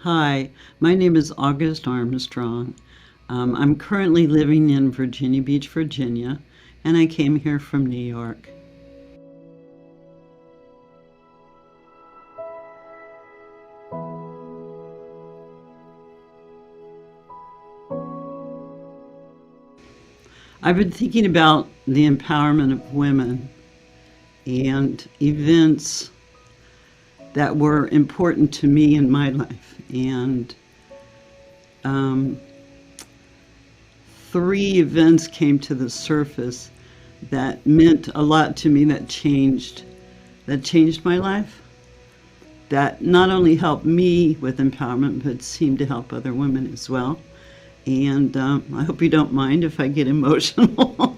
Hi, my name is August Armstrong. I'm currently living in Virginia Beach, Virginia, and I came here from New York. I've been thinking about the empowerment of women and events that were important to me in my life. And um, three events came to the surface that meant a lot to me, that changed my life, that not only helped me with empowerment, but seemed to help other women as well. And I hope you don't mind if I get emotional.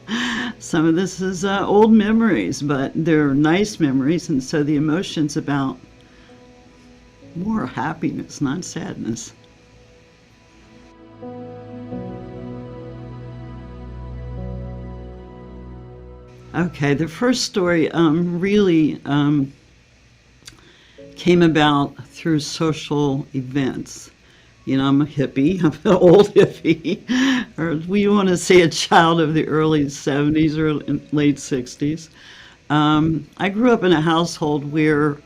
Some of this is old memories, but they're nice memories, and so the emotion's about more happiness, not sadness. Okay, the first story really came about through social events. You know, I'm a hippie, I'm an old hippie, or we want to say a child of the early 70s or late 60s. I grew up in a household where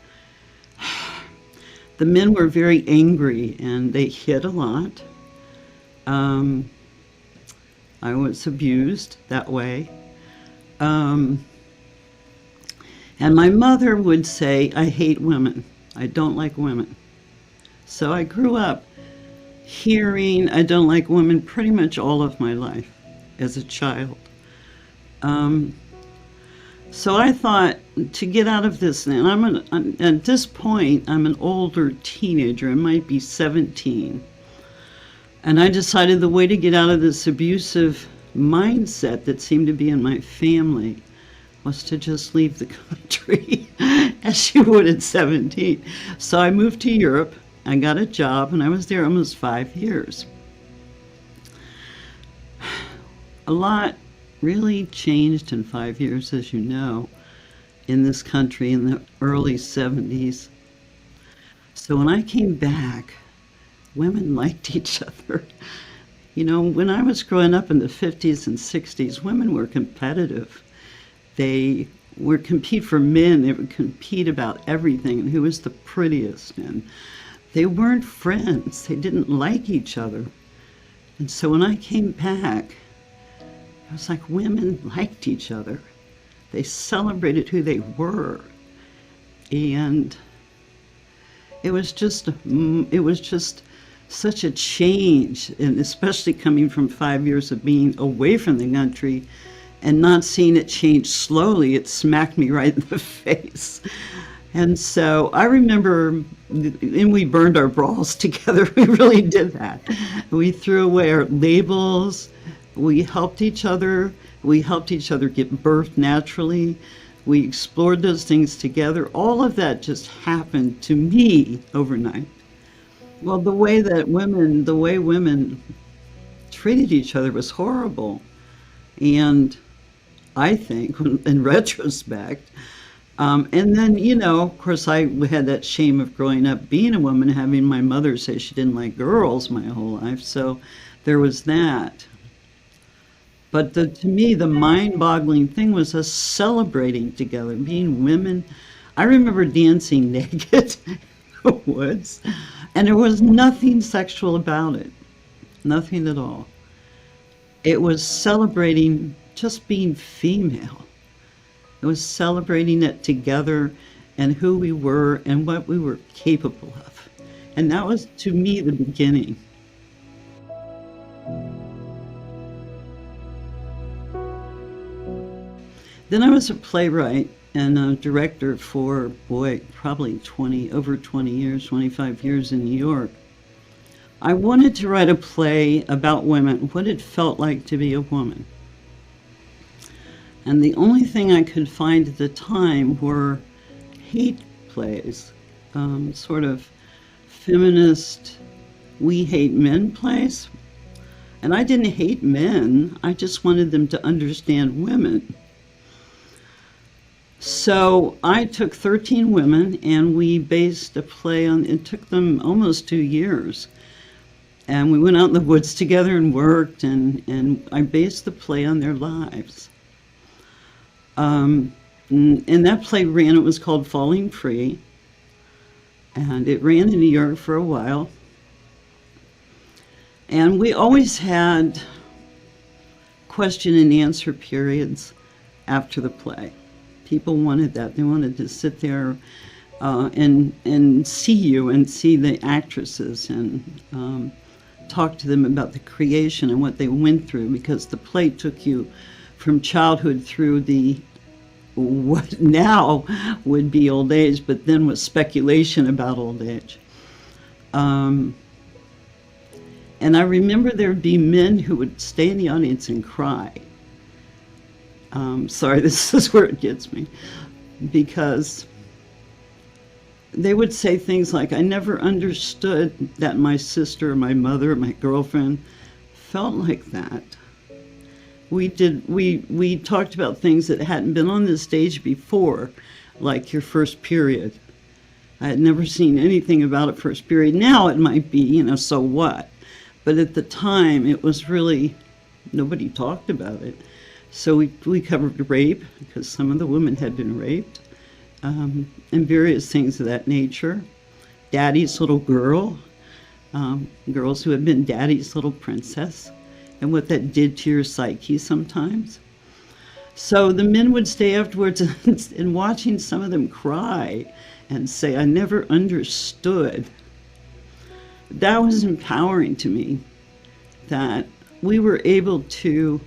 the men were very angry and they hit a lot. Um, I was abused that way. Um, and my mother would say, I hate women. I don't like women. So I grew up hearing I don't like women pretty much all of my life as a child. Um, so I thought to get out of this, and at this point, I'm an older teenager, I might be 17. And I decided the way to get out of this abusive mindset that seemed to be in my family was to just leave the country as you would at 17. So I moved to Europe. I got a job and I was there almost 5 years. A lot really changed in 5 years, as you know, in this country in the early 70s. So when I came back, women liked each other. You know, when I was growing up in the 50s and 60s, women were competitive. They would compete for men. They would compete about everything and who was the prettiest. And they weren't friends. They didn't like each other. And so when I came back, it was like women liked each other. They celebrated who they were. And it was just such a change, and especially coming from 5 years of being away from the country and not seeing it change slowly, it smacked me right in the face. And so I remember, and we burned our bras together. We really did that. We threw away our labels. We helped each other. We helped each other give birth naturally. We explored those things together. All of that just happened to me overnight. Well, the way women treated each other was horrible. And I think, in retrospect, and then, you know, of course, I had that shame of growing up being a woman, having my mother say she didn't like girls my whole life. So there was that. But to me, the mind-boggling thing was us celebrating together, being women. I remember dancing naked in the woods, and there was nothing sexual about it, nothing at all. It was celebrating just being female. It was celebrating it together and who we were and what we were capable of. And that was, to me, the beginning. Then I was a playwright and a director for, boy, probably over 20 years, 25 years in New York. I wanted to write a play about women, what it felt like to be a woman. And the only thing I could find at the time were hate plays, sort of feminist, we hate men plays. And I didn't hate men, I just wanted them to understand women. So I took 13 women and we based a play on, it took them almost 2 years. And we went out in the woods together and worked, and I based the play on their lives. And that play ran, it was called Falling Free, and it ran in New York for a while. And we always had question and answer periods after the play. People wanted that. They wanted to sit there and see you and see the actresses and talk to them about the creation and what they went through, because the play took you from childhood through the what now would be old age, but then was speculation about old age. And I remember there'd be men who would stay in the audience and cry. Sorry, this is where it gets me, because they would say things like, I never understood that my sister, my mother, my girlfriend felt like that. We talked about things that hadn't been on the stage before, like your first period. I had never seen anything about a first period. Now it might be, so what? But at the time, it was really, nobody talked about it. So we covered rape, because some of the women had been raped, and various things of that nature. Daddy's little girl, girls who had been daddy's little princess, and what that did to your psyche sometimes. So the men would stay afterwards and watching some of them cry and say, I never understood. That was empowering to me, that we were able to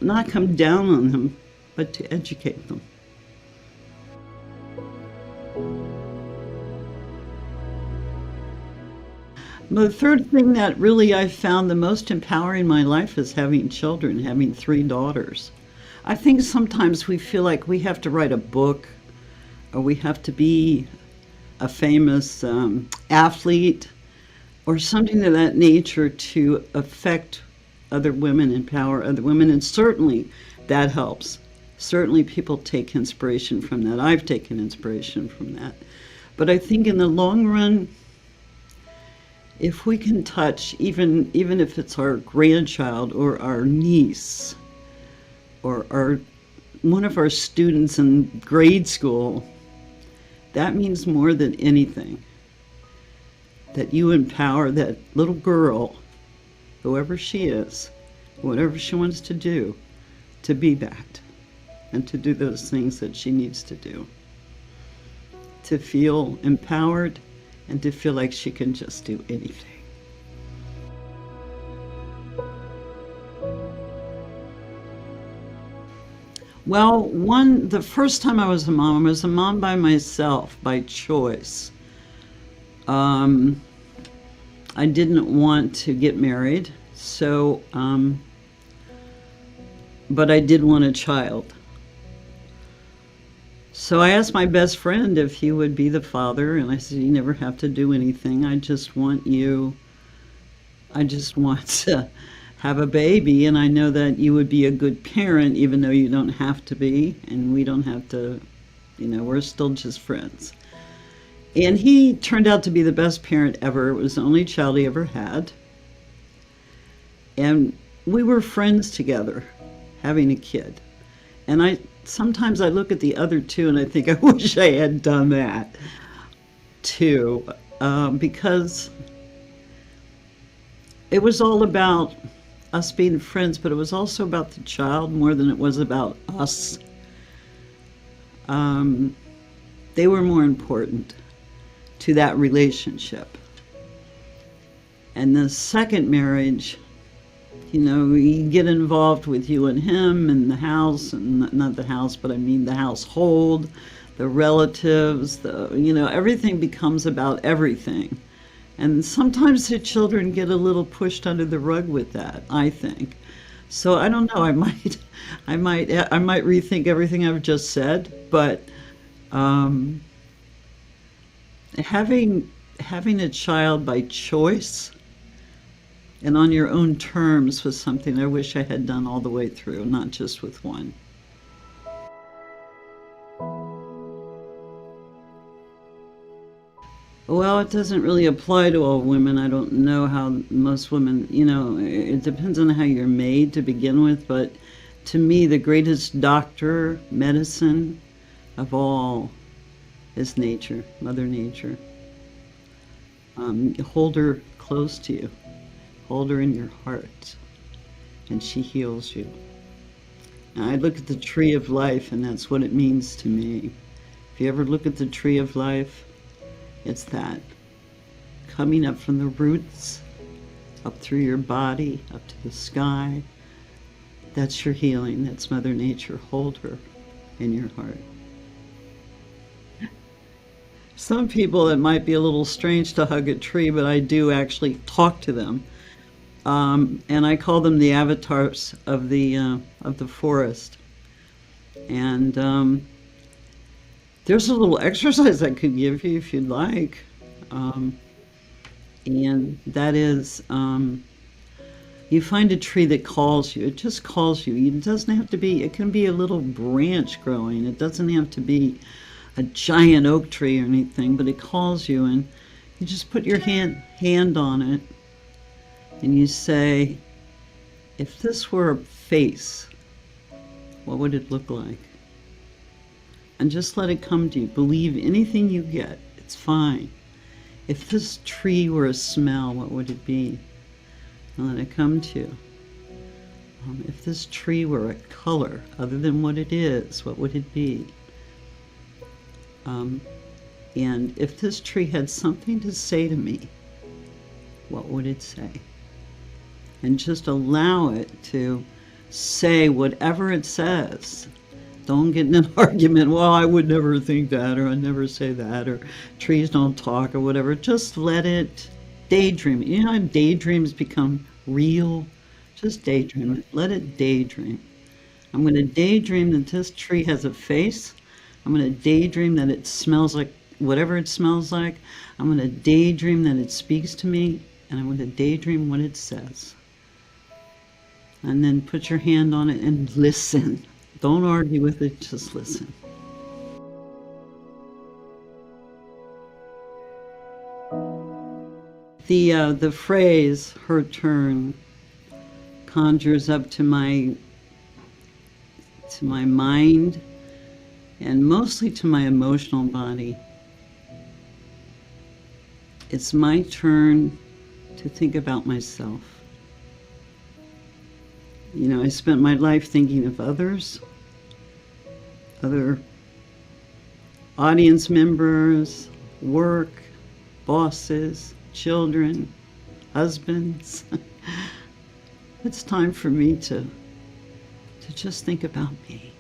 not come down on them, but to educate them. The third thing that really I found the most empowering in my life is having children, having 3 daughters. I think sometimes we feel like we have to write a book, or we have to be a famous athlete or something of that nature to affect other women, empower other women, and certainly that helps. Certainly people take inspiration from that. I've taken inspiration from that. But I think in the long run, if we can touch, even if it's our grandchild or our niece or one of our students in grade school, that means more than anything. That you empower that little girl, whoever she is, whatever she wants to do, to be that and to do those things that she needs to do. To feel empowered and to feel like she can just do anything. Well, the first time I was a mom by myself, by choice. I didn't want to get married, so, but I did want a child. So I asked my best friend if he would be the father, and I said, you never have to do anything. I just want to have a baby, and I know that you would be a good parent, even though you don't have to be, and we don't have to, we're still just friends. And he turned out to be the best parent ever. It was the only child he ever had. And we were friends together, having a kid. And sometimes I look at the other 2 and I think, I wish I had done that too, because it was all about us being friends, but it was also about the child more than it was about us. They were more important to that relationship. And the second marriage, you get involved with you and him and the house, and not the house, but I mean the household, the relatives, everything becomes about everything. And sometimes the children get a little pushed under the rug with that, I think. So I don't know, I might rethink everything I've just said, but having a child by choice and on your own terms was something I wish I had done all the way through, not just with one. Well, it doesn't really apply to all women. I don't know how most women, you know, it depends on how you're made to begin with, but to me, the greatest doctor, medicine of all is nature, Mother Nature. Hold her close to you, hold her in your heart, and she heals you. And I look at the tree of life, and that's what it means to me. If you ever look at the tree of life, it's that coming up from the roots, up through your body, up to the sky. That's your healing. That's Mother Nature. Hold her in your heart. Some people, it might be a little strange to hug a tree, but I do actually talk to them. And I call them the avatars of the forest. And there's a little exercise I could give you if you'd like. Um, and that is, you find a tree that calls you. It just calls you. It doesn't have to be, it can be a little branch growing. It doesn't have to be a giant oak tree or anything, but it calls you, and you just put your hand on it and you say, if this were a face, what would it look like? And just let it come to you. Believe anything you get. It's fine. If this tree were a smell, what would it be? And let it come to you. If this tree were a color other than what it is, what would it be? And if this tree had something to say to me, what would it say? And just allow it to say whatever it says. Don't get in an argument, well, I would never think that, or I'd never say that, or trees don't talk, or whatever. Just let it daydream. You know how daydreams become real? Just daydream it. Let it daydream. I'm going to daydream that this tree has a face. I'm going to daydream that it smells like whatever it smells like. I'm going to daydream that it speaks to me, and I'm going to daydream what it says. And then put your hand on it and listen. Don't argue with it, just listen. The phrase "her turn" conjures up to my mind, and mostly to my emotional body. It's my turn to think about myself. You know, I spent my life thinking of others, other audience members, work, bosses, children, husbands. It's time for me to just think about me.